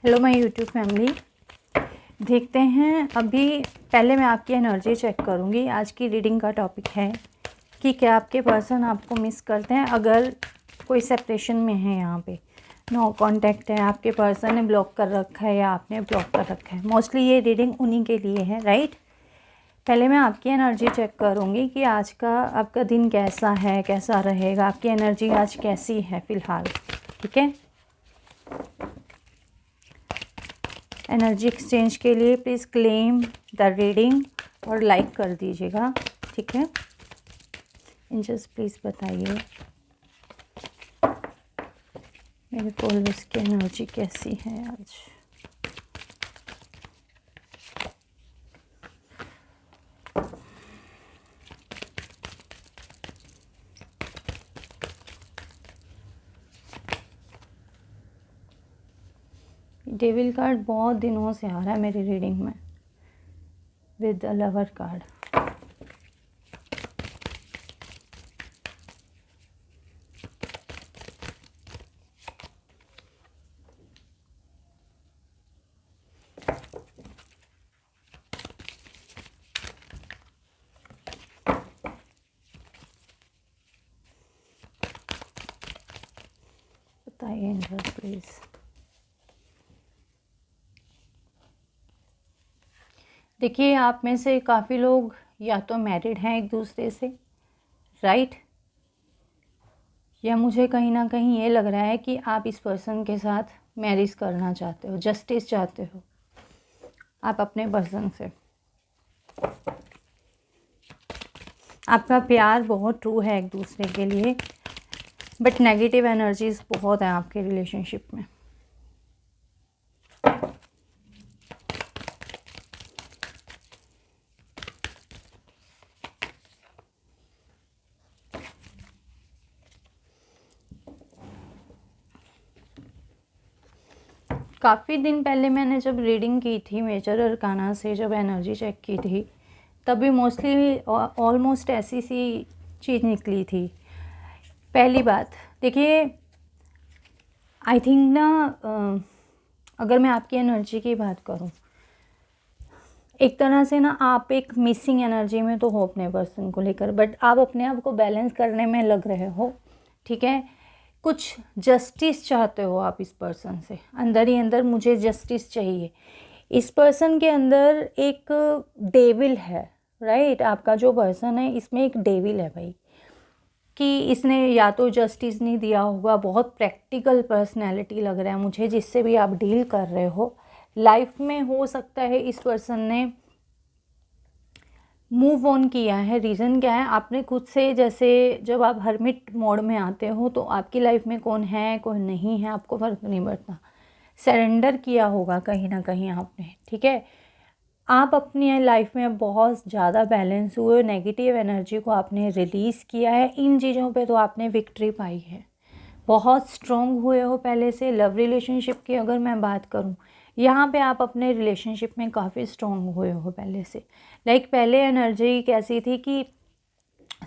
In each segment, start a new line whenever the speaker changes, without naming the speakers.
Hello my YouTube family. देखते हैं अभी। पहले मैं आपकी एनर्जी चेक करूंगी। आज की रीडिंग का टॉपिक है कि क्या आपके पर्सन आपको मिस करते हैं। अगर कोई सेपरेशन में है, यहाँ पे नो कांटेक्ट है, आपके पर्सन ने ब्लॉक कर रखा है या आपने ब्लॉक कर रखा है। मोस्टली ये रीडिंग उन्हीं के लिए है, राइट। पहले मैं आपकी एनर्जी चेक करूंगी कि आज का आपका दिन कैसा है, कैसा रहेगा, आपकी एनर्जी आज कैसी है फ़िलहाल, ठीक है। एनर्जी एक्सचेंज के लिए प्लीज़ क्लेम द रीडिंग और लाइक कर दीजिएगा, ठीक है। एंजल्स प्लीज़ बताइए मेरे फॉलोअर्स की एनर्जी कैसी है आज। डेविल कार्ड बहुत दिनों से आ रहा है मेरी रीडिंग में विद द लवर कार्ड। बताइए एंजल्स प्लीज़। देखिए, आप में से काफ़ी लोग या तो मैरिड हैं एक दूसरे से, राइट, या मुझे कहीं ना कहीं ये लग रहा है कि आप इस पर्सन के साथ मैरिज करना चाहते हो, जस्टिस चाहते हो आप अपने पर्सन से। आपका प्यार बहुत ट्रू है एक दूसरे के लिए, बट नेगेटिव एनर्जीज बहुत हैं आपके रिलेशनशिप में। काफ़ी दिन पहले मैंने जब रीडिंग की थी मेजर अरकाना से, जब एनर्जी चेक की थी, तभी मोस्टली ऑलमोस्ट ऐसी सी चीज़ निकली थी। पहली बात देखिए, आई थिंक ना, अगर मैं आपकी एनर्जी की बात करूं, एक तरह से ना आप एक मिसिंग एनर्जी में तो हो अपने पर्सन को लेकर, बट आप अपने आप को बैलेंस करने में लग रहे हो, ठीक है। कुछ जस्टिस चाहते हो आप इस पर्सन से, अंदर ही अंदर मुझे जस्टिस चाहिए। इस पर्सन के अंदर एक डेविल है, राइट। आपका जो पर्सन है इसमें एक डेविल है भाई, कि इसने या तो जस्टिस नहीं दिया होगा। बहुत प्रैक्टिकल पर्सनैलिटी लग रहा है मुझे जिससे भी आप डील कर रहे हो लाइफ में। हो सकता है इस पर्सन ने मूव ऑन किया है। रीज़न क्या है, आपने खुद से, जैसे जब आप हर्मिट मोड में आते हो तो आपकी लाइफ में कौन है कौन नहीं है आपको फ़र्क नहीं पड़ता, सरेंडर किया होगा कहीं ना कहीं आपने, ठीक है। आप अपनी लाइफ में बहुत ज़्यादा बैलेंस हुए हो, नेगेटिव एनर्जी को आपने रिलीज़ किया है। इन चीज़ों पे तो आपने विक्ट्री पाई है, बहुत स्ट्रॉन्ग हुए हो पहले से। लव रिलेशनशिप की अगर मैं बात करूं, यहाँ पे आप अपने रिलेशनशिप में काफ़ी स्ट्रॉन्ग हुए हो पहले से। लाइक पहले एनर्जी कैसी थी कि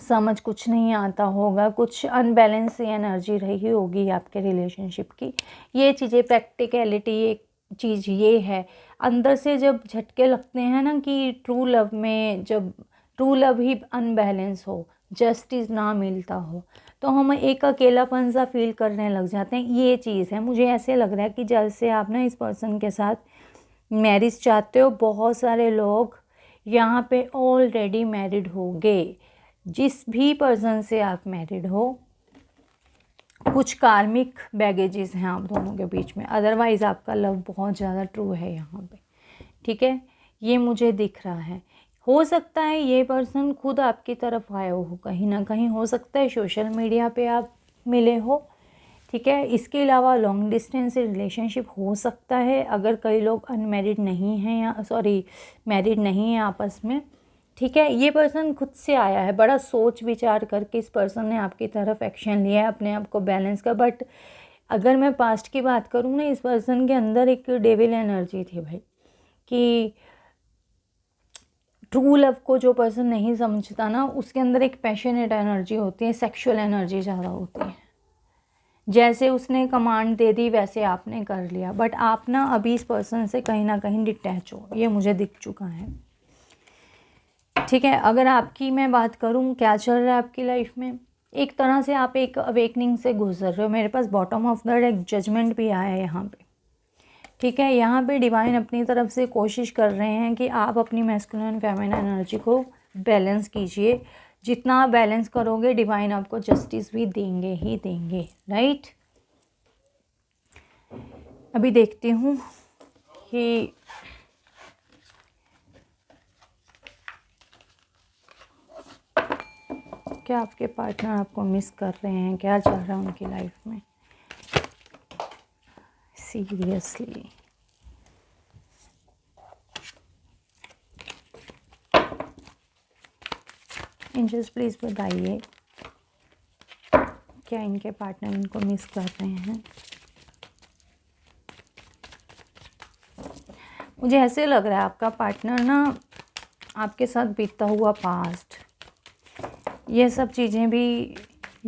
समझ कुछ नहीं आता होगा, कुछ अनबैलेंस सी एनर्जी रही होगी आपके रिलेशनशिप की। ये चीज़ें प्रैक्टिकलिटी एक चीज़ ये है, अंदर से जब झटके लगते हैं ना कि ट्रू लव में, जब ट्रू लव ही अनबैलेंस हो, जस्टिस ना मिलता हो, तो हम एक अकेलापन सा फील करने लग जाते हैं। ये चीज़ है, मुझे ऐसे लग रहा है कि जैसे आप ना इस पर्सन के साथ मैरिज चाहते हो। बहुत सारे लोग यहाँ पे ऑलरेडी मैरिड हो गए। जिस भी पर्सन से आप मैरिड हो, कुछ कार्मिक बैगेजेस हैं आप दोनों के बीच में, अदरवाइज़ आपका लव बहुत ज़्यादा ट्रू है यहाँ पे, ठीक है। ये मुझे दिख रहा है। हो सकता है ये पर्सन खुद आपकी तरफ आया हो कहीं ना कहीं, हो सकता है सोशल मीडिया पे आप मिले हो, ठीक है। इसके अलावा लॉन्ग डिस्टेंस रिलेशनशिप हो सकता है, अगर कई लोग अनमैरिड नहीं हैं या सॉरी मैरिड नहीं हैं आपस में, ठीक है। ये पर्सन खुद से आया है, बड़ा सोच विचार करके इस पर्सन ने आपकी तरफ एक्शन लिया है अपने आप को बैलेंस का। बट अगर मैं पास्ट की बात करूँ ना, इस पर्सन के अंदर एक डेविल एनर्जी थी भाई, कि ट्रू लव को जो पर्सन नहीं समझता ना, उसके अंदर एक पैशनेट एनर्जी होती है, सेक्सुअल एनर्जी ज़्यादा होती है, जैसे उसने कमांड दे दी वैसे आपने कर लिया, बट आप ना अभी इस पर्सन से कहीं ना कहीं डिटैच हो, ये मुझे दिख चुका है। ठीक है, अगर आपकी मैं बात करूँ क्या चल रहा है आपकी लाइफ में, एक तरह से आप एक अवेकनिंग से गुजर रहे हो। मेरे पास bottom of the deck judgement भी आया है यहाँ पे। ठीक है, यहाँ पे डिवाइन अपनी तरफ से कोशिश कर रहे हैं कि आप अपनी मैस्कुलिन फेमिनिन एनर्जी को बैलेंस कीजिए। जितना आप बैलेंस करोगे डिवाइन आपको जस्टिस भी देंगे ही देंगे, राइट। अभी देखती हूँ कि क्या आपके पार्टनर आपको मिस कर रहे हैं, क्या चल रहा है उनकी लाइफ में सीरियसली। एंजल्स प्लीज़ बताइए क्या इनके पार्टनर इनको मिस कर रहे हैं। मुझे ऐसे लग रहा है आपका पार्टनर ना आपके साथ बीतता हुआ पास्ट, ये सब चीज़ें भी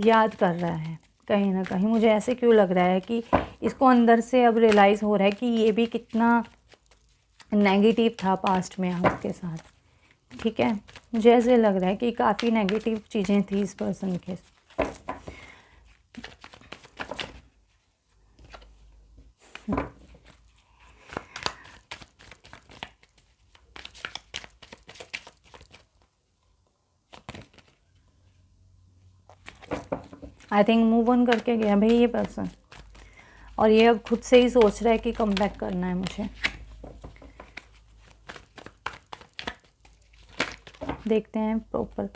याद कर रहा है कहीं ना कहीं। मुझे ऐसे क्यों लग रहा है कि इसको अंदर से अब रियलाइज़ हो रहा है कि ये भी कितना नेगेटिव था पास्ट में आपके साथ। ठीक है, मुझे ऐसे लग रहा है कि काफ़ी नेगेटिव चीज़ें थी इस पर्सन के। आई थिंक मूव ऑन करके गया भाई ये पर्सन, और ये अब खुद से ही सोच रहा है कि कम बैक करना है मुझे। देखते हैं प्रॉपर,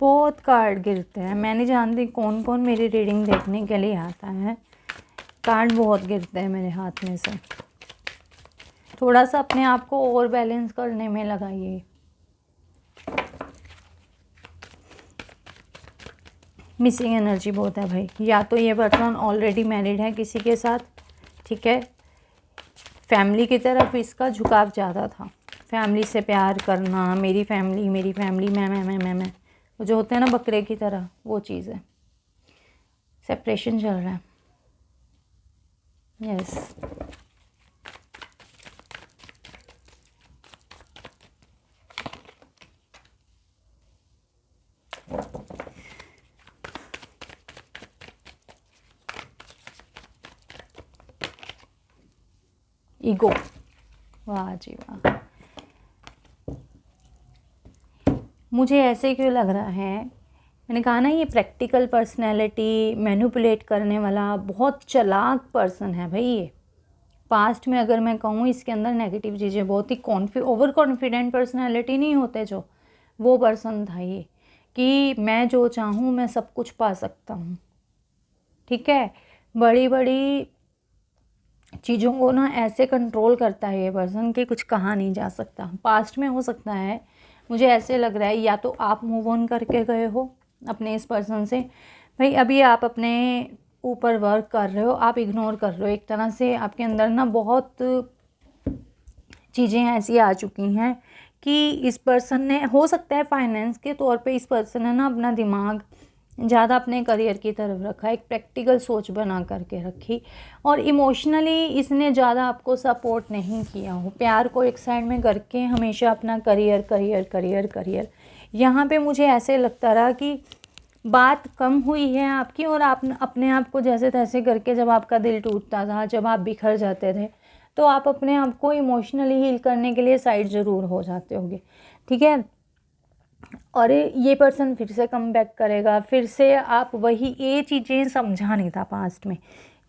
बहुत कार्ड गिरते हैं। मैं नहीं जानती कौन कौन मेरी रीडिंग देखने के लिए आता है, कार्ड बहुत गिरते हैं मेरे हाथ में से। थोड़ा सा अपने आप को और बैलेंस करने में लगाइए। मिसिंग एनर्जी बहुत है भाई, या तो ये पर्सन ऑलरेडी मैरिड है किसी के साथ। ठीक है, फैमिली की तरफ इसका झुकाव ज़्यादा था, फैमिली से प्यार करना, मेरी फैमिली मैं वो जो होते हैं ना बकरे की तरह, वो चीज़ है। सेपरेशन चल रहा है, यस। ईगो, वाह जी वाह। मुझे ऐसे क्यों लग रहा है, मैंने कहा ना ये प्रैक्टिकल पर्सनैलिटी, मैनिपुलेट करने वाला बहुत चालाक पर्सन है भाई ये। पास्ट में अगर मैं कहूँ इसके अंदर नेगेटिव चीज़ें बहुत ही ओवर कॉन्फिडेंट पर्सनैलिटी नहीं होते जो, वो पर्सन था ये, कि मैं जो चाहूँ मैं सब कुछ पा सकता हूँ। ठीक है, बड़ी बड़ी चीज़ों को ना ऐसे कंट्रोल करता है ये पर्सन कि कुछ कहा नहीं जा सकता। पास्ट में हो सकता है, मुझे ऐसे लग रहा है या तो आप मूव ऑन करके गए हो अपने इस पर्सन से, भाई अभी आप अपने ऊपर वर्क कर रहे हो, आप इग्नोर कर रहे हो एक तरह से। आपके अंदर ना बहुत चीज़ें ऐसी आ चुकी हैं कि इस पर्सन ने, हो सकता है फाइनेंस के तौर पे इस पर्सन ने ना अपना दिमाग ज़्यादा अपने करियर की तरफ रखा, एक प्रैक्टिकल सोच बना करके रखी, और इमोशनली इसने ज़्यादा आपको सपोर्ट नहीं किया हो। प्यार को एक साइड में करके हमेशा अपना करियर करियर करियर करियर, यहाँ पे मुझे ऐसे लगता रहा कि बात कम हुई है आपकी, और आप अपने आप को जैसे तैसे करके, जब आपका दिल टूटता था, जब आप बिखर जाते थे, तो आप अपने आप को इमोशनली हील करने के लिए साइड ज़रूर हो जाते होगे। ठीक है, और ये पर्सन फिर से कम बैक करेगा, फिर से आप वही, ये चीज़ें समझा नहीं था पास्ट में।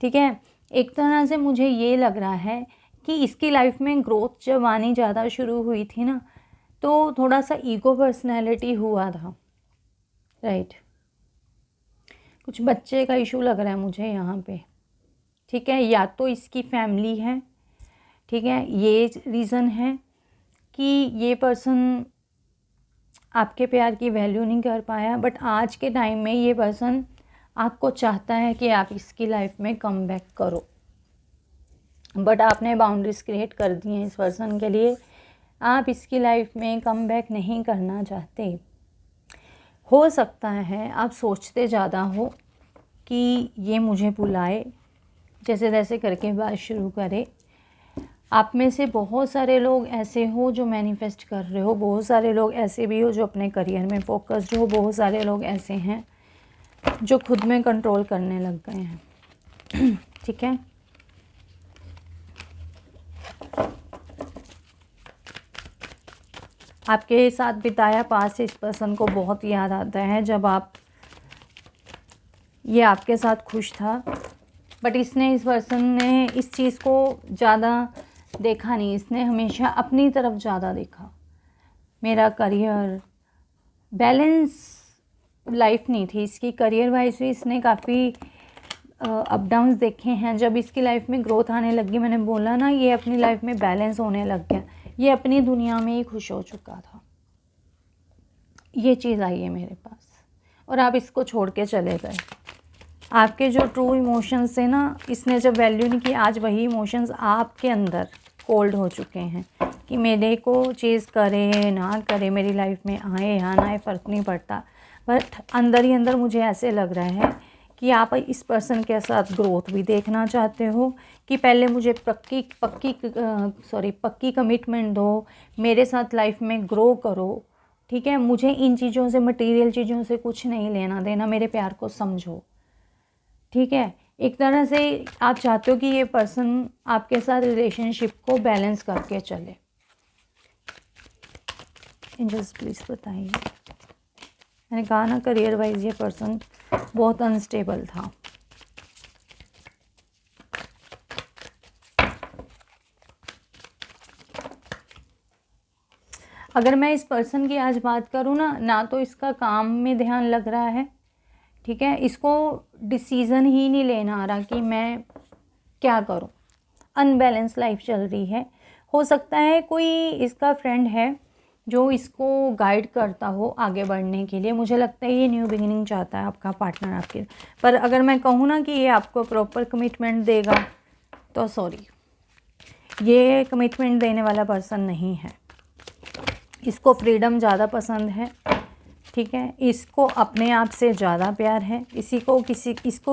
ठीक है, एक तरह से मुझे ये लग रहा है कि इसकी लाइफ में ग्रोथ जब आनी ज़्यादा शुरू हुई थी ना, तो थोड़ा सा ईगो पर्सनैलिटी हुआ था, राइट। कुछ बच्चे का इशू लग रहा है मुझे यहाँ पे। ठीक है, या तो इसकी फैमिली है, ठीक है, ये रीज़न है कि ये पर्सन आपके प्यार की वैल्यू नहीं कर पाया, बट आज के टाइम में ये पर्सन आपको चाहता है कि आप इसकी लाइफ में कम बैक करो, बट आपने बाउंड्रीज क्रिएट कर दी हैं इस पर्सन के लिए। आप इसकी लाइफ में कम बैक नहीं करना चाहते। हो सकता है आप सोचते ज़्यादा हो कि ये मुझे बुलाए, जैसे तैसे करके बात शुरू करे। आप में से बहुत सारे लोग ऐसे हो जो मैनिफेस्ट कर रहे हो, बहुत सारे लोग ऐसे भी हो जो अपने करियर में फोकस्ड हो, बहुत सारे लोग ऐसे हैं जो खुद में कंट्रोल करने लग गए हैं। ठीक है, आपके साथ बिताया पास इस पर्सन को बहुत याद आता है जब ये आपके साथ खुश था, बट इस पर्सन ने इस चीज़ को ज़्यादा देखा नहीं, इसने हमेशा अपनी तरफ ज़्यादा देखा। मेरा करियर बैलेंस लाइफ नहीं थी इसकी, करियर वाइज भी इसने काफ़ी अप डाउन्स देखे हैं। जब इसकी लाइफ में ग्रोथ आने लगी, मैंने बोला ना, ये अपनी लाइफ में बैलेंस होने लग गया, ये अपनी दुनिया में ही खुश हो चुका था। ये चीज़ आई है मेरे पास और आप इसको छोड़ के चले गए। आपके जो ट्रू इमोशंस थे ना, इसने जब वैल्यू नहीं की, आज वही इमोशंस आपके अंदर कोल्ड हो चुके हैं कि मेरे को चीज़ करे ना करे, मेरी लाइफ में आए या ना आए, फ़र्क नहीं पड़ता। बट अंदर ही अंदर मुझे ऐसे लग रहा है कि आप इस पर्सन के साथ ग्रोथ भी देखना चाहते हो कि पहले मुझे पक्की कमिटमेंट दो, मेरे साथ लाइफ में ग्रो करो। ठीक है, मुझे इन चीज़ों से, मटेरियल चीज़ों से कुछ नहीं लेना देना, मेरे प्यार को समझो। ठीक है, एक तरह से आप चाहते हो कि ये पर्सन आपके साथ रिलेशनशिप को बैलेंस करके चले। एंजल्स प्लीज़ बताइए। मैंने कहा ना, करियर वाइज ये पर्सन बहुत अनस्टेबल था। अगर मैं इस पर्सन की आज बात करूँ ना तो इसका काम में ध्यान लग रहा है। ठीक है, इसको डिसीज़न ही नहीं लेना आ रहा कि मैं क्या करूँ। अनबैलेंस लाइफ चल रही है। हो सकता है कोई इसका फ्रेंड है जो इसको गाइड करता हो आगे बढ़ने के लिए। मुझे लगता है ये न्यू बिगिनिंग चाहता है आपका पार्टनर आपके। पर अगर मैं कहूँ ना कि ये आपको प्रॉपर कमिटमेंट देगा, तो सॉरी, ये कमिटमेंट देने वाला पर्सन नहीं है। इसको फ्रीडम ज़्यादा पसंद है। ठीक है, इसको अपने आप से ज़्यादा प्यार है। इसको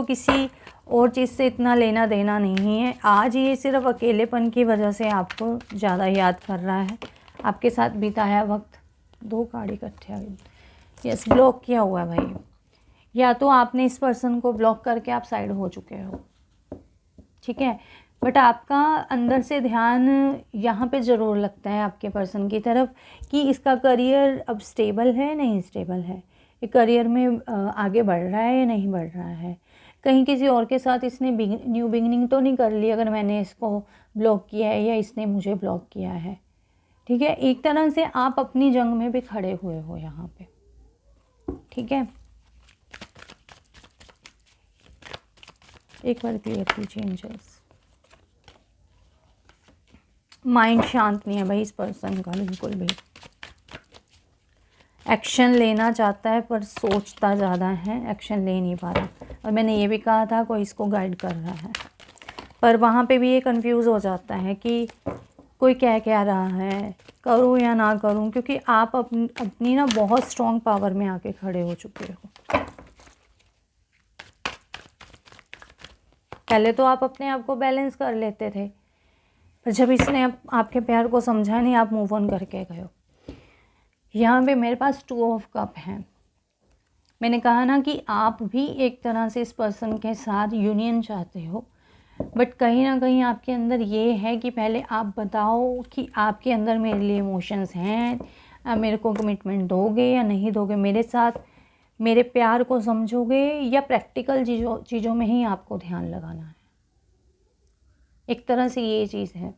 किसी और चीज़ से इतना लेना देना नहीं है। आज ये सिर्फ अकेलेपन की वजह से आपको ज़्यादा याद कर रहा है। आपके साथ बिताया वक्त, 2 कार्ड इकट्ठे आ गए। यस, ब्लॉक किया हुआ है भाई। या तो आपने इस पर्सन को ब्लॉक करके आप साइड हो चुके हो। ठीक है, बट आपका अंदर से ध्यान यहाँ पे ज़रूर लगता है आपके पर्सन की तरफ कि इसका करियर अब स्टेबल है नहीं स्टेबल है, ये करियर में आगे बढ़ रहा है या नहीं बढ़ रहा है, कहीं किसी और के साथ इसने न्यू बिगिनिंग तो नहीं कर ली अगर मैंने इसको ब्लॉक किया है या इसने मुझे ब्लॉक किया है। ठीक है, एक तरह से आप अपनी जंग में भी खड़े हुए हो यहाँ पे। ठीक है, एक बार क्लियर कीजिए एंजल्स। माइंड शांत नहीं है भाई इस पर्सन का, बिल्कुल भी। एक्शन लेना चाहता है पर सोचता ज़्यादा है, एक्शन ले नहीं पा रहा। और मैंने ये भी कहा था कोई इसको गाइड कर रहा है, पर वहाँ पे भी ये कंफ्यूज हो जाता है कि कोई क्या रहा है, करूँ या ना करूँ, क्योंकि आप अपनी ना बहुत स्ट्रॉन्ग पावर में आके खड़े हो चुके हो। पहले तो आप अपने आप को बैलेंस कर लेते थे, पर जब इसने आपके प्यार को समझा नहीं, आप मूव ऑन करके गए हो। यहाँ पे मेरे पास 2 ऑफ कप हैं। मैंने कहा ना कि आप भी एक तरह से इस पर्सन के साथ यूनियन चाहते हो, बट कहीं ना कहीं आपके अंदर ये है कि पहले आप बताओ कि आपके अंदर मेरे लिए इमोशंस हैं, आप मेरे को कमिटमेंट दोगे या नहीं दोगे, मेरे साथ मेरे प्यार को समझोगे या प्रैक्टिकल चीज़ों में ही आपको ध्यान लगाना है। एक तरह से ये चीज़ है।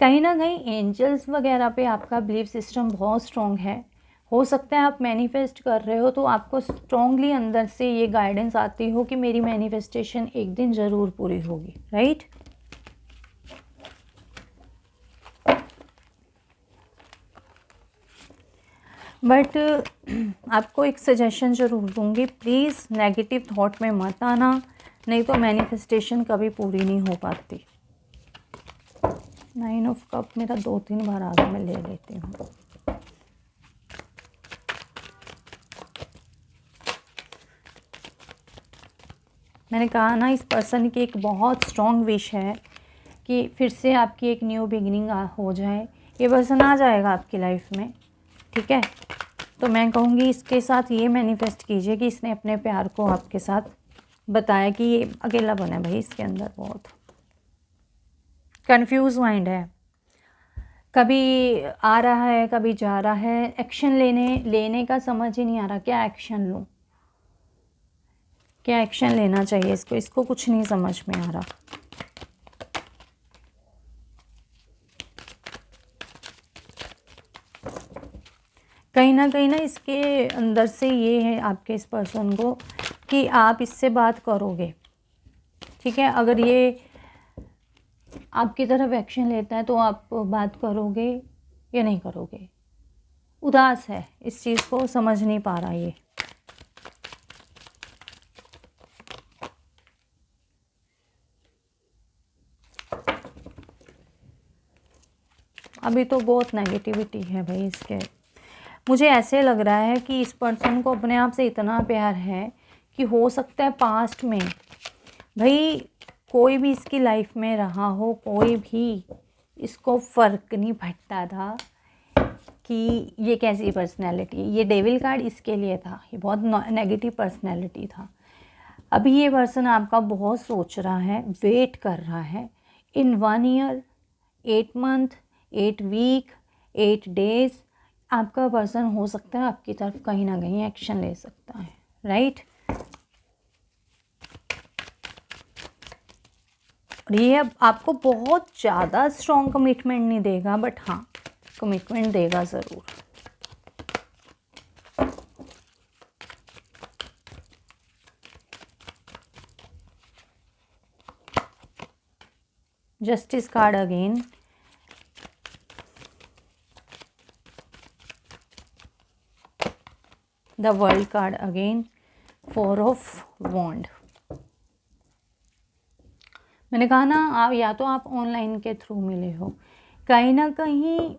कहीं ना कहीं एंजल्स वगैरह पे आपका बिलीफ सिस्टम बहुत स्ट्रॉन्ग है। हो सकता है आप मैनिफेस्ट कर रहे हो तो आपको स्ट्रॉन्गली अंदर से ये गाइडेंस आती हो कि मेरी मैनिफेस्टेशन एक दिन ज़रूर पूरी होगी, राइट। बट आपको एक सजेशन ज़रूर दूंगी, प्लीज़ नेगेटिव थॉट में मत आना, नहीं तो मैनिफेस्टेशन कभी पूरी नहीं हो पाती। 9 ऑफ कप मेरा 2-3 बार आगे मैं ले लेती हूँ। मैंने कहा ना, इस पर्सन की एक बहुत स्ट्रॉन्ग विश है कि फिर से आपकी एक न्यू बिगिनिंग हो जाए। ये पर्सन आ जाएगा आपकी लाइफ में, ठीक है। तो मैं कहूँगी इसके साथ ये मैनिफेस्ट कीजिए कि इसने अपने प्यार को आपके साथ बताया कि ये अकेलापन है भाई इसके अंदर, बहुत कंफ्यूज माइंड है, कभी आ रहा है कभी जा रहा है, एक्शन लेने का समझ ही नहीं आ रहा, क्या एक्शन लूँ, क्या एक्शन लेना चाहिए इसको कुछ नहीं समझ में आ रहा। कहीं ना इसके अंदर से ये है आपके इस पर्सन को कि आप इससे बात करोगे, ठीक है। अगर ये आपकी तरफ एक्शन लेता है तो आप बात करोगे या नहीं करोगे। उदास है, इस चीज़ को समझ नहीं पा रहा ये। अभी तो बहुत नेगेटिविटी है भाई इसके। मुझे ऐसे लग रहा है कि इस पर्सन को अपने आप से इतना प्यार है कि हो सकता है पास्ट में भाई कोई भी इसकी लाइफ में रहा हो, कोई भी, इसको फ़र्क नहीं पड़ता था कि ये कैसी पर्सनैलिटी है। ये डेविल कार्ड इसके लिए था, ये बहुत नेगेटिव पर्सनैलिटी था। अभी ये पर्सन आपका बहुत सोच रहा है, वेट कर रहा है। इन 1 ईयर 8 मंथ 8 वीक 8 डेज आपका पर्सन हो सकता है आपकी तरफ कहीं ना कहीं एक्शन ले सकता है, राइट। और ये अब आपको बहुत ज़्यादा स्ट्रॉन्ग कमिटमेंट नहीं देगा, बट हाँ कमिटमेंट देगा ज़रूर। Justice card again, the world card again, 4 of wands. मैंने कहा ना, आप या तो आप ऑनलाइन के थ्रू मिले हो, कहीं ना कहीं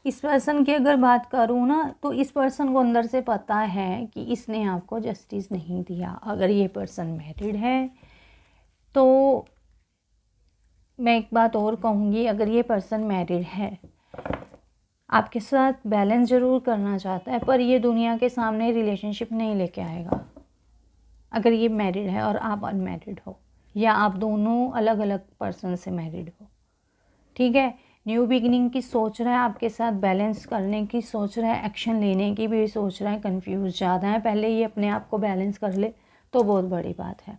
इस पर्सन की अगर बात करूँ ना तो इस पर्सन को अंदर से पता है कि इसने आपको जस्टिस नहीं दिया। अगर ये पर्सन मैरिड है तो मैं एक बात और कहूँगी, अगर ये पर्सन मैरिड है आपके साथ बैलेंस ज़रूर करना चाहता है, पर ये दुनिया के सामने रिलेशनशिप नहीं लेके आएगा। अगर ये मैरिड है और आप अनमैरिड हो, या आप दोनों अलग अलग पर्सन से मैरिड हो, ठीक है। न्यू बिगिनिंग की सोच रहा है आपके साथ, बैलेंस करने की सोच रहा है, एक्शन लेने की भी सोच रहा है। कंफ्यूज ज़्यादा है, पहले ये अपने आप को बैलेंस कर ले तो बहुत बड़ी बात है।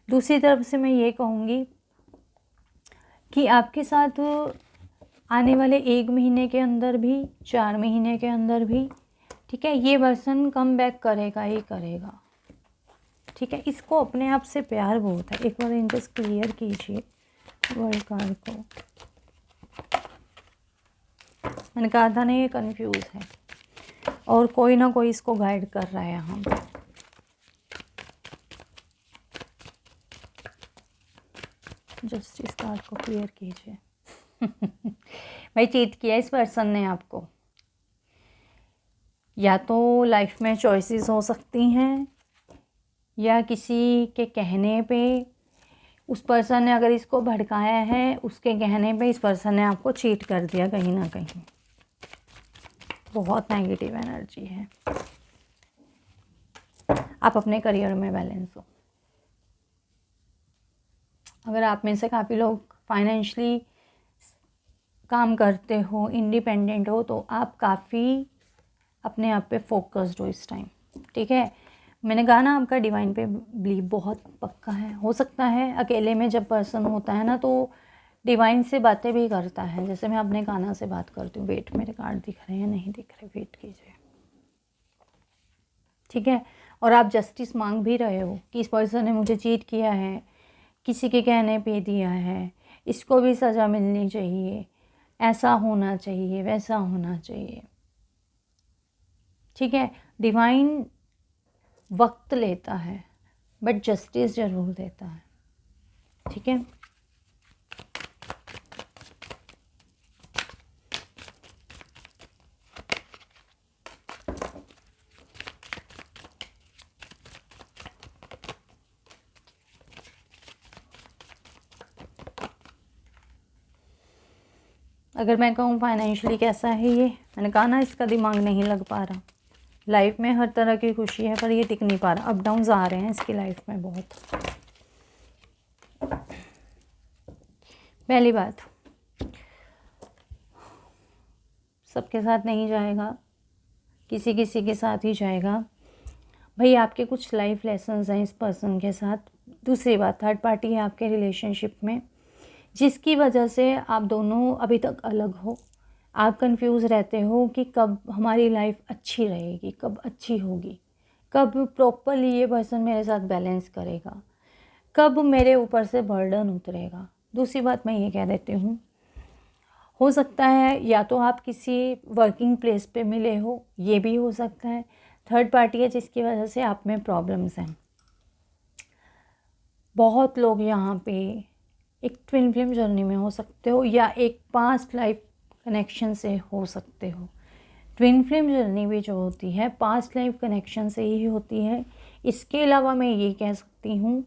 दूसरी तरफ से मैं ये कहूँगी कि आपके साथ आने वाले 1 महीने के अंदर भी, 4 महीने के अंदर भी, ठीक है, ये पर्सन कम बैक करेगा ही करेगा, ठीक है। इसको अपने आप से प्यार बहुत है। एक बार इंटरेस्ट क्लियर कीजिए वर्ल्ड कार्ड को। मैंने कहा था ना ये कंफ्यूज है और कोई ना कोई इसको गाइड कर रहा है यहाँ पे। जस्टिस कार्ड को क्लियर कीजिए। भाई चीट किया इस पर्सन ने आपको। या तो लाइफ में चॉइसेस हो सकती हैं, या किसी के कहने पे उस पर्सन ने अगर इसको भड़काया है, उसके कहने पे इस पर्सन ने आपको चीट कर दिया कहीं ना कहीं। बहुत नेगेटिव एनर्जी है। आप अपने करियर में बैलेंस हो। अगर आप में से काफ़ी लोग फाइनेंशियली काम करते हो, इंडिपेंडेंट हो, तो आप काफ़ी अपने आप पे फोकस्ड हो इस टाइम, ठीक है। मैंने कहा ना आपका डिवाइन पे बिलीव बहुत पक्का है। हो सकता है अकेले में जब पर्सन होता है ना तो डिवाइन से बातें भी करता है, जैसे मैं अपने कान्हा से बात करती हूँ। वेट, मेरे कार्ड दिख रहे हैं, नहीं दिख रहे, वेट कीजिए, ठीक है। और आप जस्टिस मांग भी रहे हो कि इस पर्सन ने मुझे चीट किया है, किसी के कहने पे दिया है, इसको भी सज़ा मिलनी चाहिए, ऐसा होना चाहिए, वैसा होना चाहिए, ठीक है। डिवाइन वक्त लेता है बट जस्टिस ज़रूर देता है, ठीक है। अगर मैं कहूँ फाइनेंशियली कैसा है ये, मैंने कहा ना इसका दिमाग नहीं लग पा रहा। लाइफ में हर तरह की खुशी है पर ये टिक नहीं पा रहा, अप डाउन्स आ रहे हैं इसकी लाइफ में बहुत। पहली बात, सबके साथ नहीं जाएगा, किसी किसी के साथ ही जाएगा। भाई आपके कुछ लाइफ लेसन्स हैं इस पर्सन के साथ। दूसरी बात, थर्ड पार्टी है आपके रिलेशनशिप में, जिसकी वजह से आप दोनों अभी तक अलग हो। आप कंफ्यूज रहते हो कि कब हमारी लाइफ अच्छी रहेगी, कब अच्छी होगी, कब प्रॉपरली ये पर्सन मेरे साथ बैलेंस करेगा, कब मेरे ऊपर से बर्डन उतरेगा। दूसरी बात मैं ये कह देती हूँ, हो सकता है या तो आप किसी वर्किंग प्लेस पे मिले हो, ये भी हो सकता है। थर्ड पार्टी है जिसकी वजह से आप में प्रॉब्लम्स हैं। बहुत लोग यहाँ पे एक ट्विन फ्लेम जर्नी में हो सकते हो या एक पास्ट लाइफ कनेक्शन से हो सकते हो। ट्विन फ्लेम जर्नी भी जो होती है पास्ट लाइफ कनेक्शन से ही होती है। इसके अलावा मैं ये कह सकती हूँ,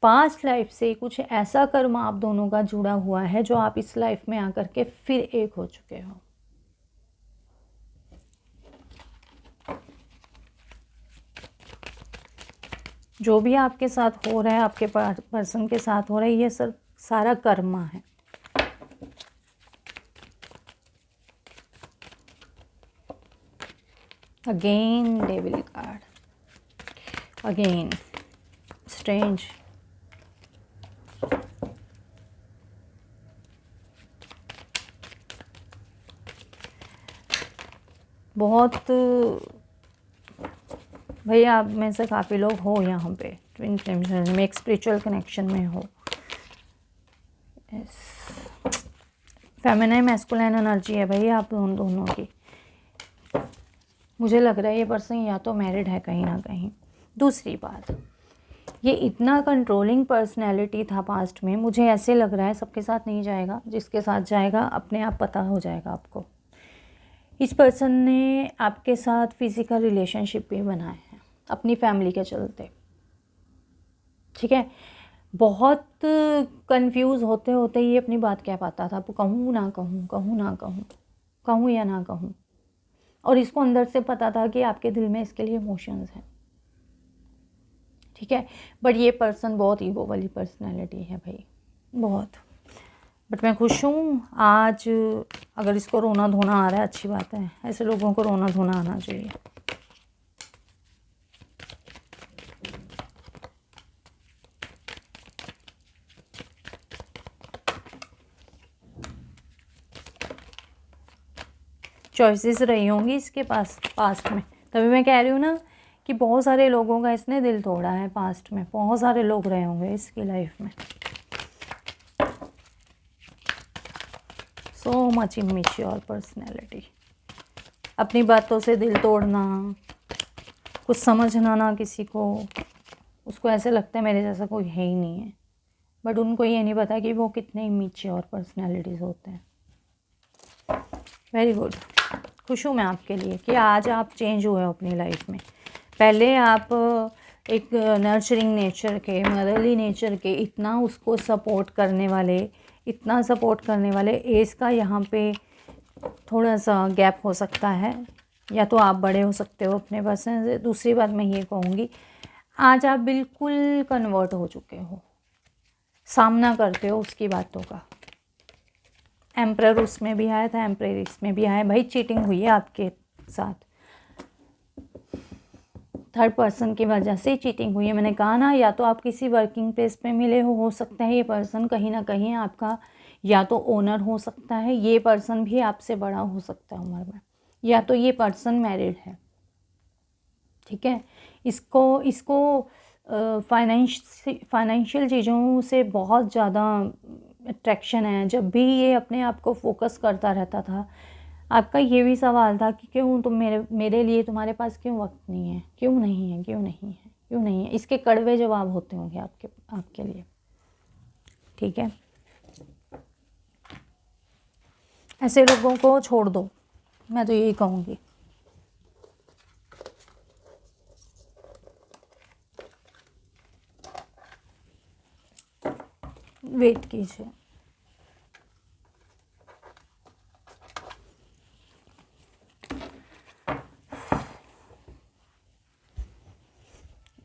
पास्ट लाइफ से कुछ ऐसा कर्म आप दोनों का जुड़ा हुआ है जो आप इस लाइफ में आकर के फिर एक हो चुके हो। जो भी आपके साथ हो रहा है, आपके पर्सन के साथ हो रहा है, ये सब सारा कर्मा है। Again devil card, again strange. बहुत भैया आप में से काफ़ी लोग हो यहाँ पे ट्विन फ्लेम जर्नी में, एक स्पिरिचुअल कनेक्शन में हो। फेमिनाइन मैस्कुलाइन एनर्जी है भाई आप दोनों की। मुझे लग रहा है ये पर्सन या तो मैरिड है कहीं ना कहीं। दूसरी बात, ये इतना कंट्रोलिंग पर्सनैलिटी था पास्ट में, मुझे ऐसे लग रहा है सबके साथ नहीं जाएगा, जिसके साथ जाएगा अपने आप पता हो जाएगा आपको। इस पर्सन ने आपके साथ फिज़िकल रिलेशनशिप भी बनाए हैं अपनी फैमिली के चलते, ठीक है। बहुत कंफ्यूज होते होते ये अपनी बात कह पाता था, कहूँ ना कहूँ, कहूँ ना कहूँ, कहूँ या ना कहूँ। और इसको अंदर से पता था कि आपके दिल में इसके लिए इमोशंस हैं, ठीक है। बट ये पर्सन बहुत ईगो वाली पर्सनैलिटी है भाई, बहुत। बट मैं खुश हूँ आज। अगर इसको रोना धोना आ रहा है अच्छी बात है, ऐसे लोगों को रोना धोना आना चाहिए। चॉइसेस रही होंगी इसके पास पास्ट में, तभी मैं कह रही हूँ ना कि बहुत सारे लोगों का इसने दिल तोड़ा है पास्ट में। बहुत सारे लोग रहे होंगे इसकी लाइफ में। सो मच इमेच्योर पर्सनैलिटी, अपनी बातों से दिल तोड़ना, कुछ समझना ना किसी को। उसको ऐसे लगता है मेरे जैसा कोई है ही नहीं है, बट उनको ये नहीं पता कि वो कितने इमेच्योर पर्सनैलिटीज़ होते हैं। वेरी गुड, खुश हूँ मैं आपके लिए कि आज आप चेंज हुए हो अपनी लाइफ में। पहले आप एक नर्चरिंग नेचर के, मदरली नेचर के, इतना उसको सपोर्ट करने वाले, इतना सपोर्ट करने वाले एज का यहाँ पे थोड़ा सा गैप हो सकता है, या तो आप बड़े हो सकते हो अपने पर्सन से। दूसरी बात मैं ये कहूँगी, आज आप बिल्कुल कन्वर्ट हो चुके हो, सामना करते हो उसकी बातों का। एम्परर उसमें भी आया था, एम्परर इसमें भी आया। भाई चीटिंग हुई है आपके साथ, थर्ड पर्सन की वजह से चीटिंग हुई है। मैंने कहा ना, या तो आप किसी वर्किंग प्लेस पे मिले हो सकता है ये पर्सन कहीं ना कहीं आपका या तो ओनर हो सकता है, ये पर्सन भी आपसे बड़ा हो सकता है उम्र में, या तो ये पर्सन मैरिड है, ठीक है। इसको फाइनेंशियल चीज़ों से बहुत ज़्यादा अट्रैक्शन है। जब भी ये अपने आप को फोकस करता रहता था, आपका ये भी सवाल था कि क्यों तुम मेरे लिए तुम्हारे पास क्यों वक्त नहीं है, क्यों नहीं है, क्यों नहीं है, क्यों नहीं है। इसके कड़वे जवाब होते होंगे आपके लिए, ठीक है। ऐसे लोगों को छोड़ दो, मैं तो यही कहूँगी। वेट कीजिए,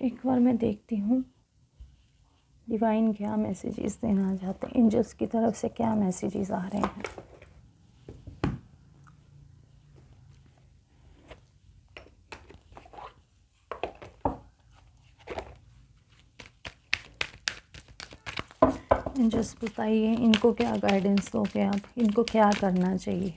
एक बार मैं देखती हूँ डिवाइन क्या मैसेजेस देना चाहते हैं, एंजल्स की तरफ से क्या मैसेजेस आ रहे हैं। एंजल्स बताइए इनको क्या गाइडेंस दोगे आप, इनको क्या करना चाहिए।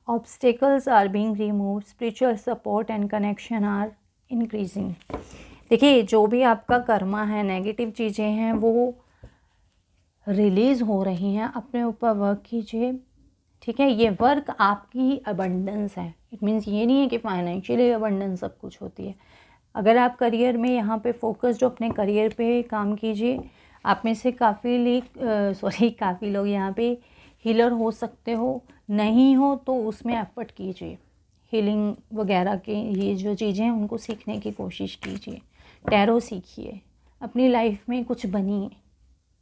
Obstacles are being removed, spiritual support and connection are increasing। देखिए जो भी आपका कर्मा है, नेगेटिव चीज़ें हैं वो रिलीज़ हो रही हैं, अपने ऊपर वर्क कीजिए। ठीक है, ये वर्क आपकी अबंडेंस है। इट मीन्स ये नहीं है कि फाइनेंशियली अबंडेंस सब कुछ होती है। अगर आप करियर में यहाँ पे फोकस्ड हो, अपने करियर पे काम कीजिए। आप में से काफ़ी लोग यहाँ पे हीलर हो सकते हो, नहीं हो तो उसमें एफर्ट कीजिए। हीलिंग वगैरह के ये जो चीज़ें हैं उनको सीखने की कोशिश कीजिए। टैरो सीखिए, अपनी लाइफ में कुछ बनिए।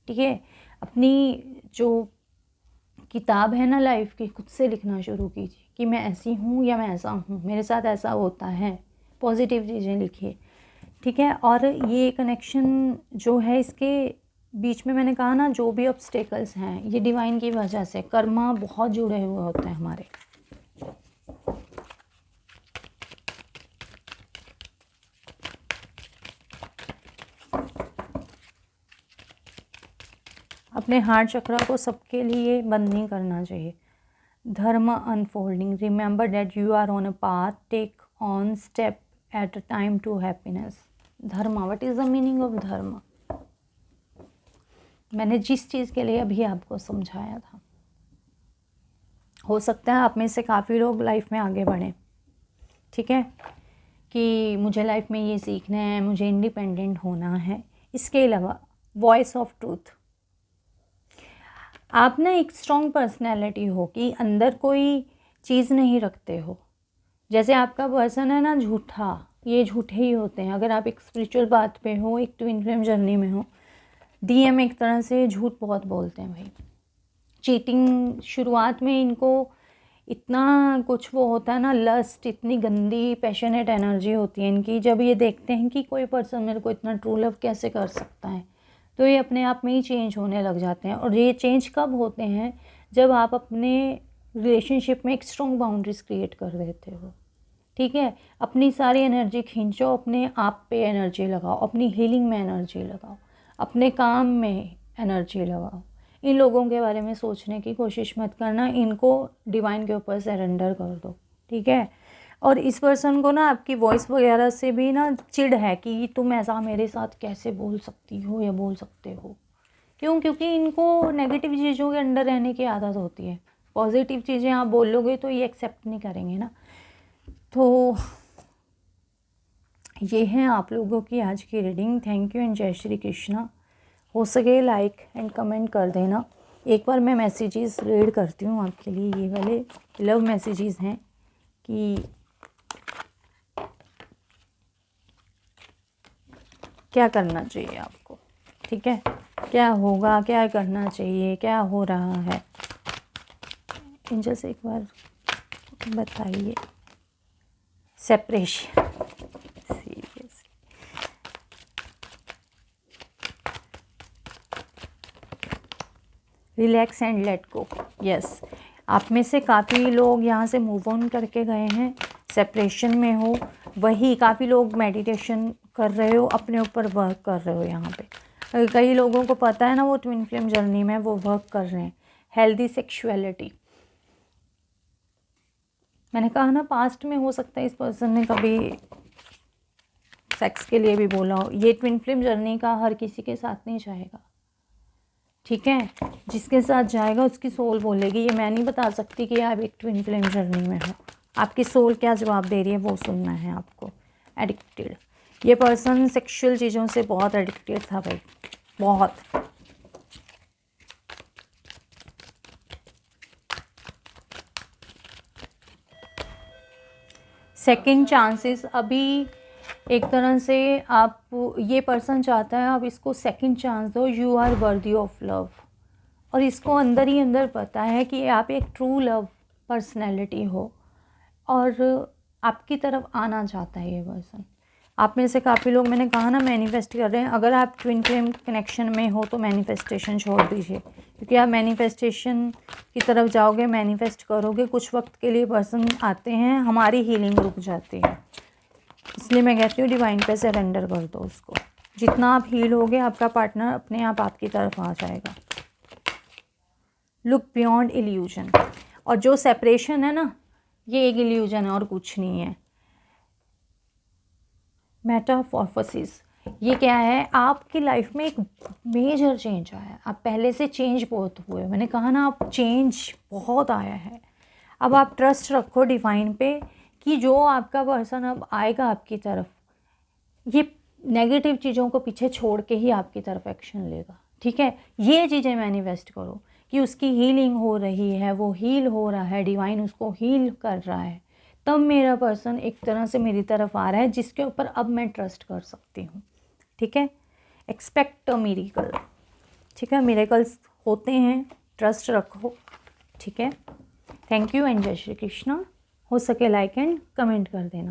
ठीक है, अपनी जो किताब है ना लाइफ की, खुद से लिखना शुरू कीजिए कि मैं ऐसी हूँ या मैं ऐसा हूँ, मेरे साथ ऐसा होता है। पॉजिटिव चीज़ें लिखिए। ठीक है, और ये कनेक्शन जो है इसके बीच में मैंने कहा ना, जो भी ऑब्स्टेकल्स हैं ये डिवाइन की वजह से, कर्मा बहुत जुड़े हुए होते हैं हमारे। अपने हार्ट चक्रा को सबके लिए बंद नहीं करना चाहिए। Dharma unfolding, remember that you are on a path, take on step at a time to happiness. Dharma, what is the meaning of dharma? मैंने जिस चीज़ के लिए अभी आपको समझाया था, हो सकता है आप में से काफ़ी लोग लाइफ में आगे बढ़ें। ठीक है, कि मुझे लाइफ में ये सीखना है, मुझे इंडिपेंडेंट होना है। इसके अलावा वॉइस ऑफ ट्रूथ, आप ना एक स्ट्रॉन्ग पर्सनैलिटी हो कि अंदर कोई चीज़ नहीं रखते हो। जैसे आपका पर्सन है ना झूठा, ये झूठे ही होते हैं। अगर आप एक स्पिरिचुअल बात पे हो, एक ट्विन फ्लेम जर्नी में हो, डीएम एक तरह से झूठ बहुत बोलते हैं भाई। चीटिंग शुरुआत में इनको इतना कुछ वो होता है ना, लस्ट, इतनी गंदी पैशनेट एनर्जी होती है इनकी। जब ये देखते हैं कि कोई पर्सन मेरे को इतना ट्रू लव कैसे कर सकता है, तो ये अपने आप में ही चेंज होने लग जाते हैं। और ये चेंज कब होते हैं? जब आप अपने रिलेशनशिप में एक स्ट्रॉन्ग बाउंड्रीज क्रिएट कर देते हो। ठीक है, अपनी सारी एनर्जी खींचो, अपने आप पे एनर्जी लगाओ, अपनी हीलिंग में एनर्जी लगाओ, अपने काम में एनर्जी लगाओ। इन लोगों के बारे में सोचने की कोशिश मत करना, इनको डिवाइन के ऊपर सरेंडर कर दो। ठीक है, और इस पर्सन को ना आपकी वॉइस वगैरह से भी ना चिढ़ है कि तुम ऐसा मेरे साथ कैसे बोल सकती हो या बोल सकते हो। क्यों? क्योंकि इनको नेगेटिव चीज़ों के अंडर रहने की आदत होती है। पॉजिटिव चीज़ें आप बोलोगे तो ये एक्सेप्ट नहीं करेंगे ना। तो ये है आप लोगों की आज की रीडिंग। थैंक यू एंड जय श्री कृष्णा। हो सके लाइक एंड कमेंट कर देना। एक बार मैं मैसेजेस रीड करती हूँ आपके लिए। ये वाले लव मैसेजेस हैं कि क्या करना चाहिए आपको। ठीक है, क्या होगा, क्या करना चाहिए, क्या हो रहा है, एंजल से एक बार बताइए। Separation, seriously relax and let go. Yes, आप में से काफ़ी लोग यहाँ से मूव ऑन करके गए हैं, सेपरेशन में हो। वही काफ़ी लोग मेडिटेशन कर रहे हो, अपने ऊपर वर्क कर रहे हो। यहाँ पे कई लोगों को पता है ना, वो ट्विन फ्लेम जर्नी में वो वर्क कर रहे हैं। हेल्दी सेक्सुअलिटी, मैंने कहा ना पास्ट में हो सकता है इस पर्सन ने कभी सेक्स के लिए भी बोला हो। ये ट्विन फ्लेम जर्नी का हर किसी के साथ नहीं जाएगा। ठीक है, जिसके साथ जाएगा उसकी सोल बोलेगी। ये मैं नहीं बता सकती कि आप एक ट्विन फ्लेम जर्नी में हो। आपकी सोल क्या जवाब दे रही है वो सुनना है आपको। एडिक्टेड, ये पर्सन सेक्सुअल चीज़ों से बहुत एडिक्टेड था भाई, बहुत। सेकंड चांसेस, अभी एक तरह से आप, ये पर्सन चाहता है आप इसको सेकंड चांस दो। You are worthy of love, और इसको अंदर ही अंदर पता है कि आप एक ट्रू लव पर्सनैलिटी हो और आपकी तरफ आना चाहता है ये पर्सन। आप में से काफ़ी लोग, मैंने कहा ना, मैनिफेस्ट कर रहे हैं। अगर आप ट्विन फ्लेम कनेक्शन में हो तो मैनिफेस्टेशन छोड़ दीजिए, क्योंकि आप मैनिफेस्टेशन की तरफ जाओगे, मैनिफेस्ट करोगे, कुछ वक्त के लिए पर्सन आते हैं, हमारी हीलिंग रुक जाती है। इसलिए मैं कहती हूँ डिवाइन पे सरेंडर कर दो उसको। जितना आप हील होगे, आपका पार्टनर अपने आप आपकी तरफ आ जाएगा। Look beyond illusion. और जो सेपरेशन है ना, ये एक इल्यूजन है और कुछ नहीं है। मेटामॉर्फोसिस, ये क्या है, आपकी लाइफ में एक मेजर चेंज आया है। आप पहले से चेंज बहुत हुए, मैंने कहा ना, आप चेंज बहुत आया है। अब आप ट्रस्ट रखो डिवाइन पे कि जो आपका पर्सन अब आएगा आपकी तरफ, ये नेगेटिव चीज़ों को पीछे छोड़ के ही आपकी तरफ एक्शन लेगा। ठीक है, ये चीज़ें मैनिफेस्ट करो कि उसकी हीलिंग हो रही है, वो हील हो रहा है, डिवाइन उसको हील कर रहा है, तब मेरा पर्सन एक तरह से मेरी तरफ आ रहा है, जिसके ऊपर अब मैं ट्रस्ट कर सकती हूँ। ठीक है, एक्सपेक्ट अ मिरेकल। ठीक है, मिरेकल्स होते हैं, ट्रस्ट रखो। ठीक है, थैंक यू एंड जय श्री कृष्णा। हो सके लाइक एंड कमेंट कर देना।